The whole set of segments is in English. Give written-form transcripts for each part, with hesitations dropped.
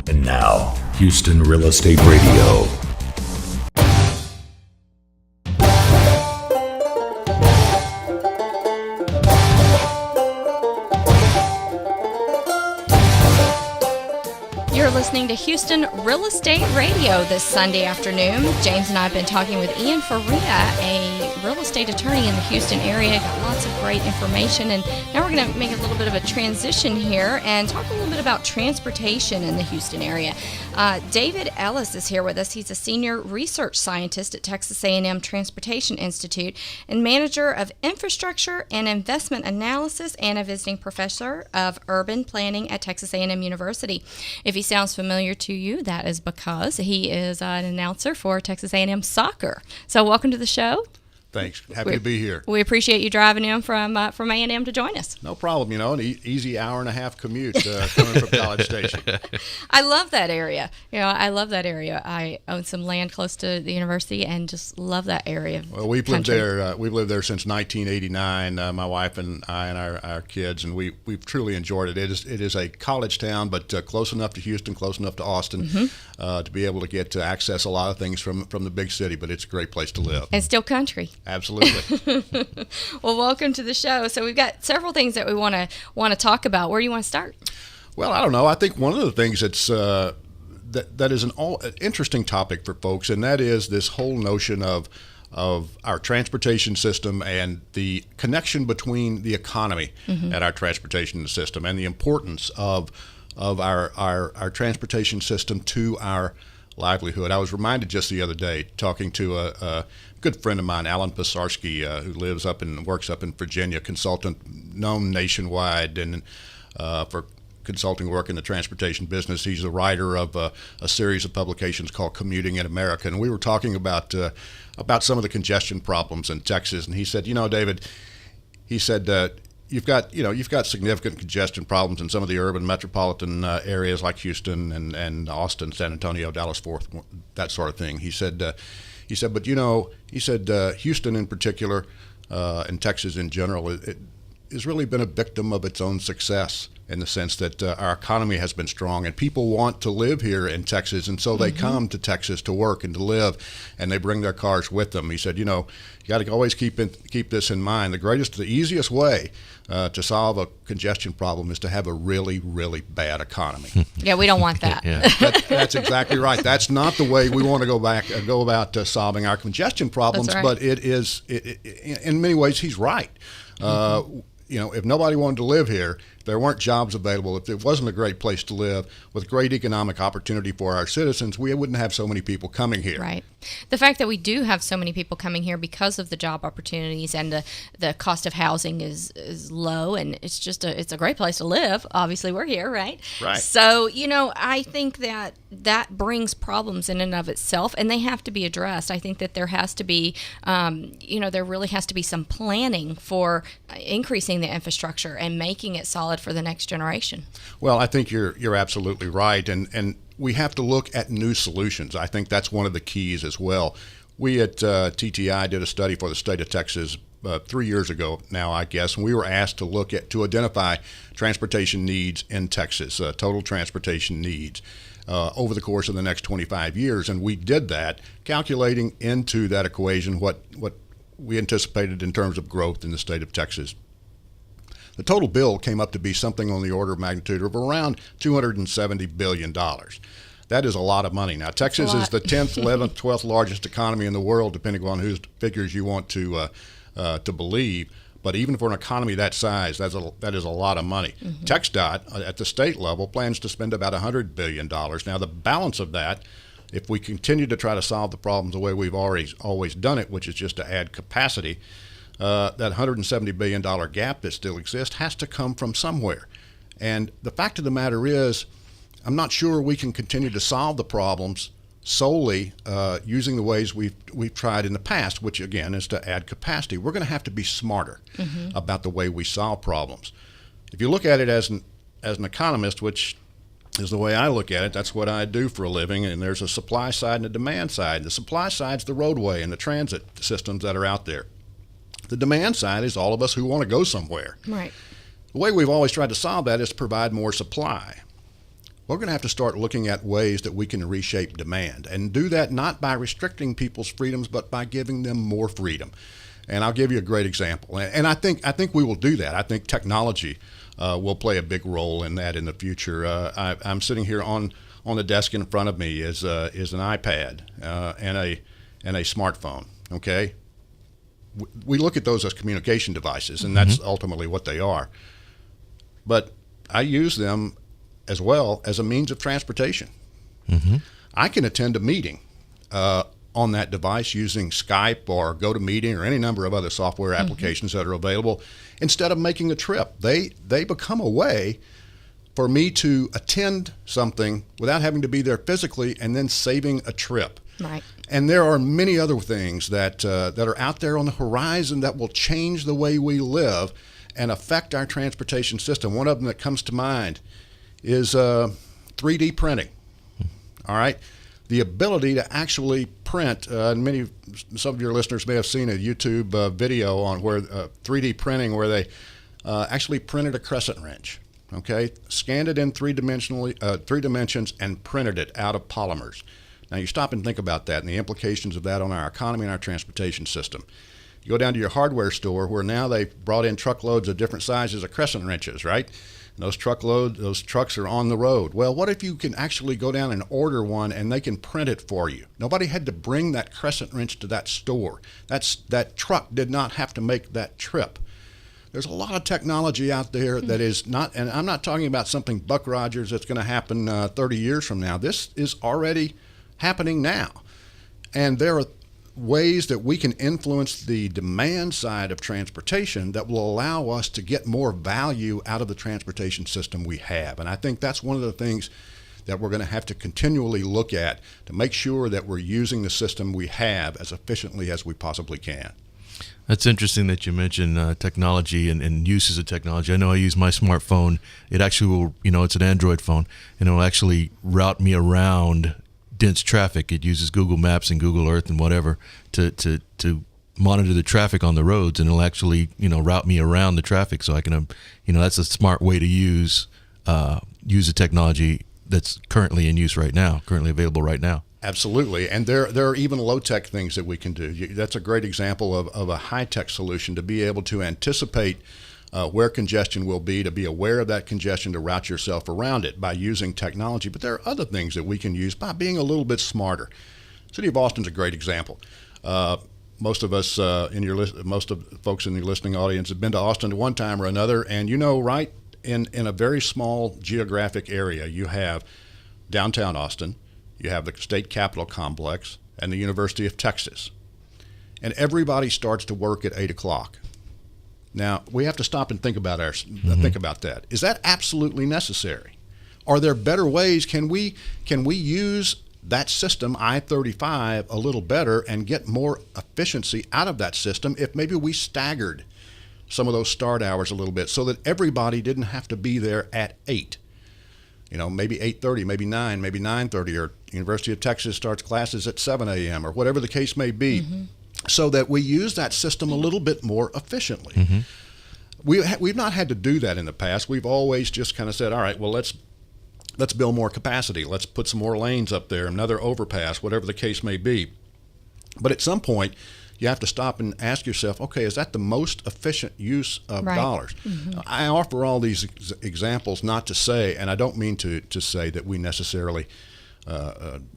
And now, Houston Real Estate Radio. You're listening to Houston Real Estate Radio this Sunday afternoon. James and I have been talking with Ian RREA, a real estate attorney in the Houston area. Got lots of great information, and now we're going to make a little bit of a transition here and talk a little bit about transportation in the Houston area. David Ellis is here with us. He's a senior research scientist at Texas A&M Transportation Institute and manager of infrastructure and investment analysis and a visiting professor of urban planning at Texas A&M University. If he sounds familiar to you, that is because he is an announcer for Texas A&M soccer. So welcome to the show. Thanks. Happy to be here. We appreciate you driving in from A&M to join us. No problem. You know, an easy hour-and-a-half commute coming from College Station. I love that area. I love that area. I own some land close to the university and just love that area. Well, we've lived there. We've lived there since 1989. My wife and I and our kids, and we've truly enjoyed it. It is a college town, but close enough to Houston, close enough to Austin, to be able to get to access a lot of things from the big city. But it's a great place to live. And still country. Absolutely. Well, welcome to the show. So we've got several things that we want to talk about. Where do you want to start? Well, I don't know. I think one of the things that's that is an interesting topic for folks, and that is this whole notion of our transportation system and the connection between the economy and our transportation system, and the importance of our transportation system to our livelihood. I was reminded just the other day, talking to a good friend of mine, Alan Pisarski, who lives up and works up in Virginia, consultant known nationwide and for consulting work in the transportation business. He's the writer of a series of publications called Commuting in America, and we were talking about some of the congestion problems in Texas. And he said, David, he said, You've got significant congestion problems in some of the urban metropolitan areas like Houston and Austin, San Antonio, Dallas-Fort, that sort of thing. He said, but Houston in particular, and Texas in general, it has really been a victim of its own success, in the sense that our economy has been strong and people want to live here in Texas, and so they come to Texas to work and to live, and they bring their cars with them. He said, you got to always keep this in mind. The easiest way to solve a congestion problem is to have a really, really bad economy. Yeah, we don't want that. That's exactly right. That's not the way we want to go about solving our congestion problems. That's right. But it is, in many ways, he's right. If nobody wanted to live here, if there weren't jobs available, if it wasn't a great place to live with great economic opportunity for our citizens, we wouldn't have so many people coming here. Right. The fact that we do have so many people coming here because of the job opportunities and the cost of housing is low, and it's a great place to live. Obviously, we're here, right? Right. So, I think that brings problems in and of itself, and they have to be addressed. I think that there has to be, there really has to be some planning for increasing the infrastructure and making it solid for the next generation. Well, I think you're absolutely right, and we have to look at new solutions. I think that's one of the keys as well. We at TTI did a study for the state of Texas 3 years ago now, I guess, and we were asked to identify transportation needs in Texas, total transportation needs over the course of the next 25 years, and we did that, calculating into that equation what we anticipated in terms of growth in the state of Texas. The total bill came up to be something on the order of magnitude of around $270 billion. That is a lot of money. Now, Texas is the 10th, 11th, 12th largest economy in the world, depending on whose figures you want to believe. But even for an economy that size, that is a lot of money. TxDOT, at the state level, plans to spend about $100 billion. Now, the balance of that, if we continue to try to solve the problems the way we've always done it, which is just to add capacity, that $170 billion gap that still exists has to come from somewhere. And the fact of the matter is, I'm not sure we can continue to solve the problems solely using the ways we've tried in the past, which again is to add capacity. We're going to have to be smarter about the way we solve problems. If you look at it as an economist, which is the way I look at it, that's what I do for a living, and there's a supply side and a demand side. The supply side's the roadway and the transit systems that are out there. The demand side is all of us who want to go somewhere. Right. The way we've always tried to solve that is to provide more supply. we're going to have to start looking at ways that we can reshape demand, and do that not by restricting people's freedoms, but by giving them more freedom. And I'll give you a great example. And I think we will do that. I think technology will play a big role in that in the future. I'm sitting here on the desk in front of me is an iPad and a smartphone. Okay, we look at those as communication devices, and that's ultimately what they are. But I use them as well as a means of transportation. I can attend a meeting on that device using Skype or GoToMeeting or any number of other software applications that are available. Instead of making a trip, they become a way for me to attend something without having to be there physically, and then saving a trip. Right. And there are many other things that are out there on the horizon that will change the way we live and affect our transportation system. One of them that comes to mind is 3D printing. All right. The ability to actually print, some of your listeners may have seen a YouTube video on where 3D printing, where they actually printed a crescent wrench. Okay, scanned it in three dimensions and printed it out of polymers. Now you stop and think about that and the implications of that on our economy and our transportation system. You go down to your hardware store, where now they've brought in truckloads of different sizes of crescent wrenches, right? And those trucks are on the road. Well, what if you can actually go down and order one and they can print it for you? Nobody had to bring that crescent wrench to that store. That truck did not have to make that trip. There's a lot of technology out there that is not, and I'm not talking about something Buck Rogers that's going to happen 30 years from now. This is already happening now. And there are ways that we can influence the demand side of transportation that will allow us to get more value out of the transportation system we have. And I think that's one of the things that we're going to have to continually look at to make sure that we're using the system we have as efficiently as we possibly can. That's interesting that you mentioned technology and uses of technology. I know I use my smartphone. It actually will, it's an Android phone, and it will actually route me around dense traffic. It uses Google Maps and Google Earth and whatever to monitor the traffic on the roads, and it'll actually, route me around the traffic. So I can, that's a smart way to use the technology that's currently in use right now, currently available right now. Absolutely. And there are even low-tech things that we can do. That's a great example of a high-tech solution, to be able to anticipate where congestion will be, to be aware of that congestion, to route yourself around it by using technology. But there are other things that we can use by being a little bit smarter. City of Austin's a great example. Most of us most of the folks in the listening audience have been to Austin at one time or another, and right in a very small geographic area, you have downtown Austin. You have the state capitol complex and the University of Texas. And everybody starts to work at 8 o'clock. Now, we have to stop and think about that. Is that absolutely necessary? Are there better ways? Can we use that system, I-35, a little better and get more efficiency out of that system if maybe we staggered some of those start hours a little bit so that everybody didn't have to be there at 8? Maybe 8:30, maybe 9, maybe 9:30, or University of Texas starts classes at 7 a.m. or whatever the case may be, so that we use that system a little bit more efficiently. We've not had to do that in the past. We've always just kind of said, all right, well, let's build more capacity. Let's put some more lanes up there, another overpass, whatever the case may be. But at some point, you have to stop and ask yourself, okay, is that the most efficient use of dollars? I offer all these examples not to say, and I don't mean to say that we necessarily,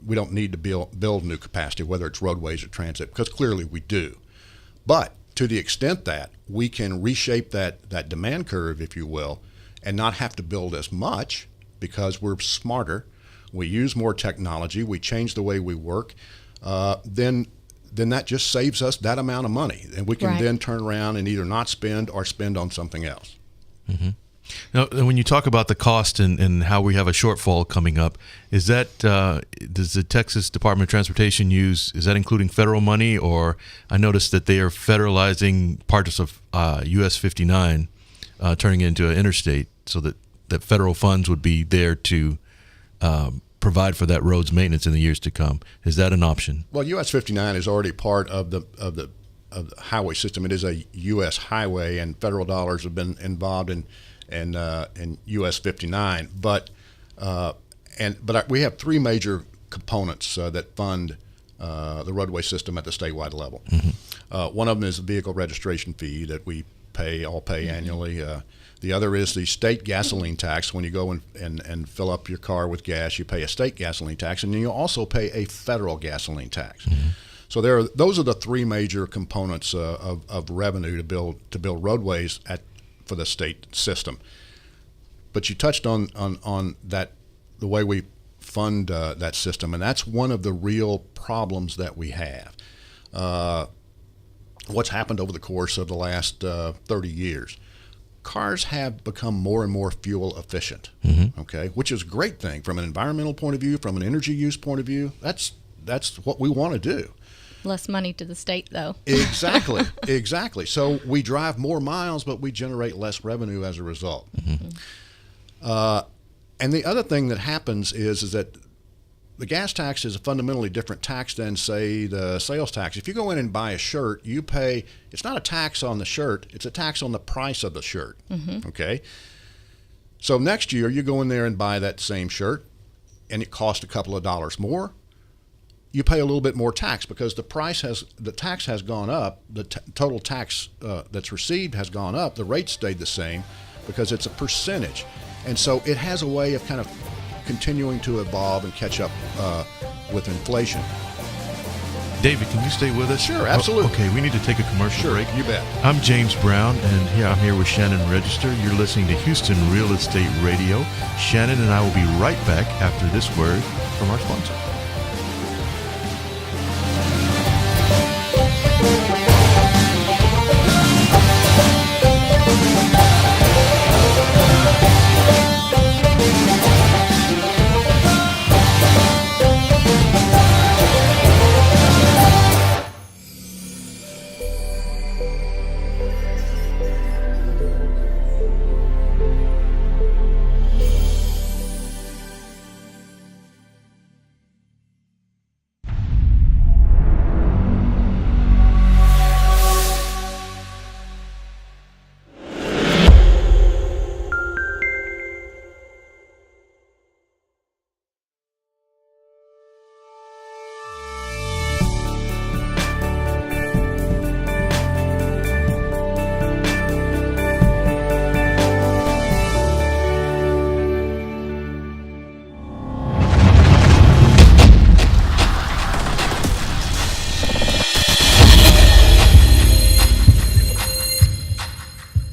we don't need to build new capacity, whether it's roadways or transit, because clearly we do. But to the extent that we can reshape that demand curve, if you will, and not have to build as much because we're smarter, we use more technology, we change the way we work, then that just saves us that amount of money. And we can then turn around and either not spend or spend on something else. Now, when you talk about the cost and how we have a shortfall coming up, is that does the Texas Department of Transportation is that including federal money? Or I noticed that they are federalizing parts of US 59, turning it into an interstate, so that federal funds would be there to provide for that road's maintenance in the years to come. Is that an option? Well, US 59 is already part of the highway system. It is a U.S. highway, and federal dollars have been involved in US 59. But But we have three major components that fund the roadway system at the statewide level. One of them is the vehicle registration fee that we all pay annually. The other is the state gasoline tax. When you go and fill up your car with gas, you pay a state gasoline tax, and you also pay a federal gasoline tax. So those are the three major components of revenue to build roadways for the state system. But you touched on that, the way we fund that system, and that's one of the real problems that we have. What's happened over the course of the last 30 years? Cars have become more and more fuel efficient, okay, which is a great thing from an environmental point of view, from an energy use point of view. That's what we want to do. Less money to the state, though. Exactly. So we drive more miles, but we generate less revenue as a result. And the other thing that happens is that the gas tax is a fundamentally different tax than, say, the sales tax. If you go in and buy a shirt, you pay, it's not a tax on the shirt, it's a tax on the price of the shirt, okay? So next year, you go in there and buy that same shirt, and it costs a couple of dollars more. You pay a little bit more tax because the tax has gone up, the total tax that's received has gone up, the rate stayed the same because it's a percentage. And so it has a way of kind of continuing to evolve and catch up with inflation. David, can you stay with us? Sure, absolutely. Okay, we need to take a commercial break. You bet. I'm James Brown, and I'm here with Shannon Register. You're listening to Houston Real Estate Radio. Shannon and I will be right back after this word from our sponsor.